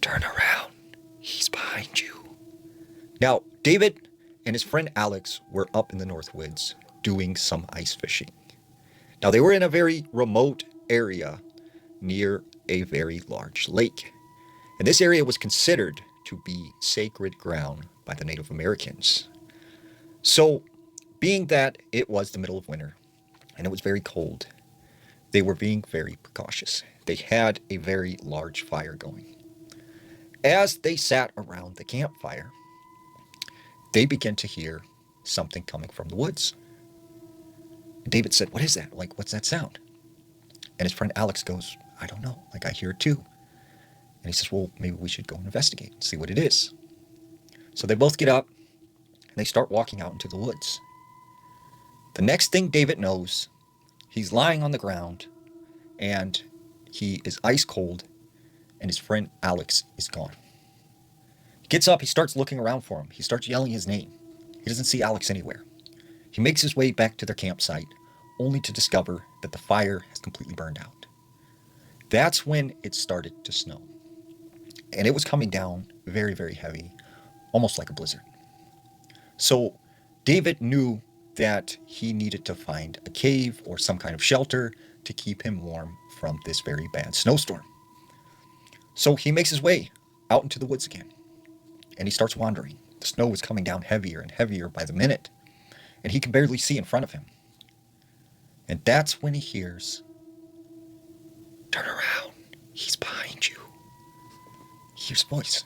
Turn around. He's behind you. Now, David and his friend Alex were up in the North Woods doing some ice fishing. Now, they were in a very remote area near a very large lake. And this area was considered to be sacred ground by the Native Americans. So, being that it was the middle of winter and it was very cold, they were being very precautious. They had a very large fire going. As they sat around the campfire, they began to hear something coming from the woods. David said, "What is that? Like, what's that sound?" And his friend Alex goes, "I don't know. Like, I hear it too." And he says, "Well, maybe we should go and investigate and see what it is." So they both get up and they start walking out into the woods. The next thing David knows, he's lying on the ground and he is ice cold, and his friend Alex is gone. He gets up, he starts looking around for him. He starts yelling his name. He doesn't see Alex anywhere. He makes his way back to their campsite, only to discover that the fire has completely burned out. That's when it started to snow. And it was coming down very, very heavy, almost like a blizzard. So David knew that he needed to find a cave or some kind of shelter to keep him warm from this very bad snowstorm. So he makes his way out into the woods again, and he starts wandering. The snow is coming down heavier and heavier by the minute, and he can barely see in front of him. And that's when he hears, "Turn around, he's behind you." He hears a voice.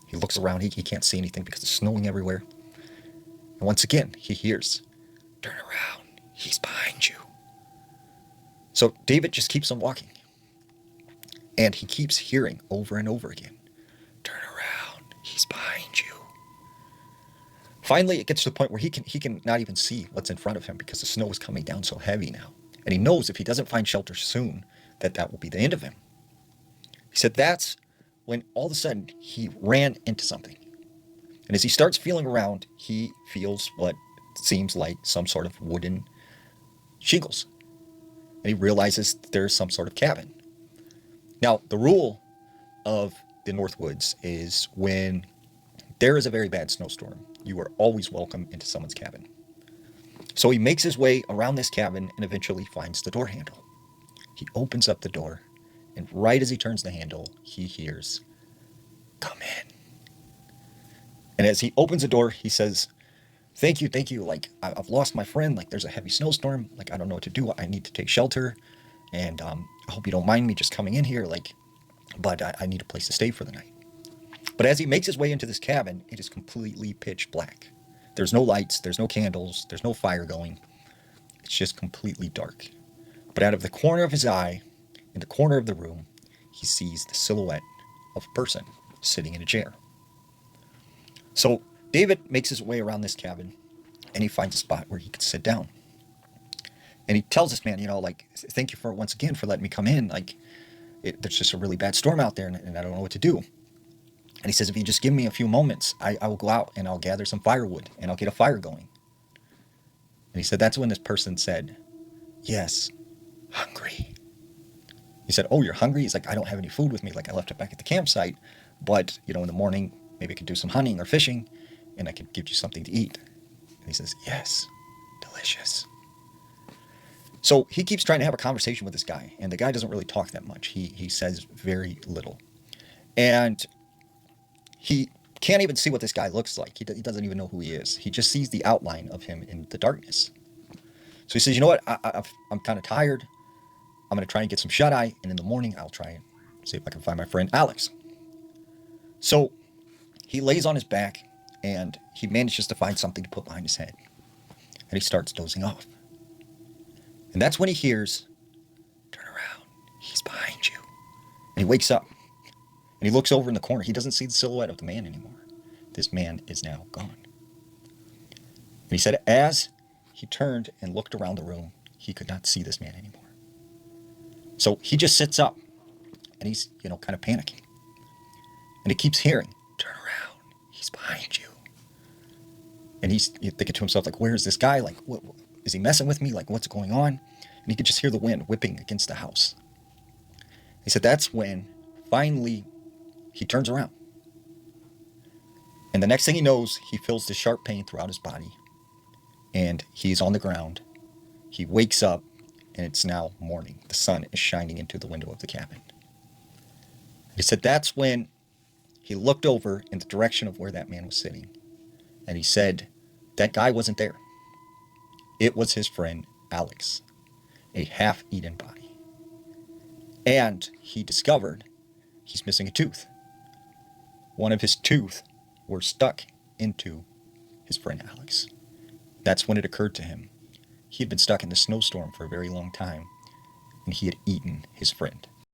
He looks around, he can't see anything because it's snowing everywhere. And once again, he hears, "Turn around, he's behind you." So David just keeps on walking. And he keeps hearing over and over again, "Turn around, he's behind you." Finally, it gets to the point where he can not even see what's in front of him because the snow is coming down so heavy now. And he knows if he doesn't find shelter soon, that will be the end of him. He said that's when all of a sudden he ran into something. And as he starts feeling around, he feels what seems like some sort of wooden shingles. And he realizes there's some sort of cabin. Now, the rule of the Northwoods is when there is a very bad snowstorm, you are always welcome into someone's cabin. So he makes his way around this cabin and eventually finds the door handle. He opens up the door, and right as he turns the handle, he hears, "Come in." And as he opens the door, he says, "Thank you, thank you. Like, I've lost my friend. Like, there's a heavy snowstorm. Like, I don't know what to do. I need to take shelter. And I hope you don't mind me just coming in here. Like, but I need a place to stay for the night." But as he makes his way into this cabin, it is completely pitch black. There's no lights, there's no candles, there's no fire going. It's just completely dark. But out of the corner of his eye, in the corner of the room, he sees the silhouette of a person sitting in a chair. So David makes his way around this cabin, and he finds a spot where he can sit down. And he tells this man, like, "Thank you for once again for letting me come in. Like, there's just a really bad storm out there, and I don't know what to do." And he says, "If you just give me a few moments, I will go out and I'll gather some firewood and I'll get a fire going." And he said, that's when this person said, "Yes, hungry." He said, "Oh, you're hungry?" He's like, "I don't have any food with me. Like, I left it back at the campsite. But, in the morning, maybe I could do some hunting or fishing and I could give you something to eat." And he says, "Yes, delicious." So he keeps trying to have a conversation with this guy, and the guy doesn't really talk that much. He says very little. And he can't even see what this guy looks like. He doesn't even know who he is. He just sees the outline of him in the darkness. So he says, "You know what? I'm kind of tired. I'm going to try and get some shut-eye, and in the morning I'll try and see if I can find my friend Alex." So he lays on his back, and he manages to find something to put behind his head. And he starts dozing off. And that's when he hears, "Turn around, he's behind you." And he wakes up, and he looks over in the corner. He doesn't see the silhouette of the man anymore. This man is now gone. And he said as he turned and looked around the room, he could not see this man anymore. So he just sits up, and he's, kind of panicking. And he keeps hearing, "Turn around, he's behind you." And he's thinking to himself, like, where is this guy? Like, what is he messing with me? Like, what's going on? And he could just hear the wind whipping against the house. He said that's when finally he turns around. And the next thing he knows, he feels this sharp pain throughout his body. And he's on the ground. He wakes up, and it's now morning. The sun is shining into the window of the cabin. He said that's when he looked over in the direction of where that man was sitting. And he said, that guy wasn't there. It was his friend, Alex, a half-eaten body. And he discovered he's missing a tooth. One of his teeth were stuck into his friend Alex. That's when it occurred to him. He had been stuck in the snowstorm for a very long time, and he had eaten his friend.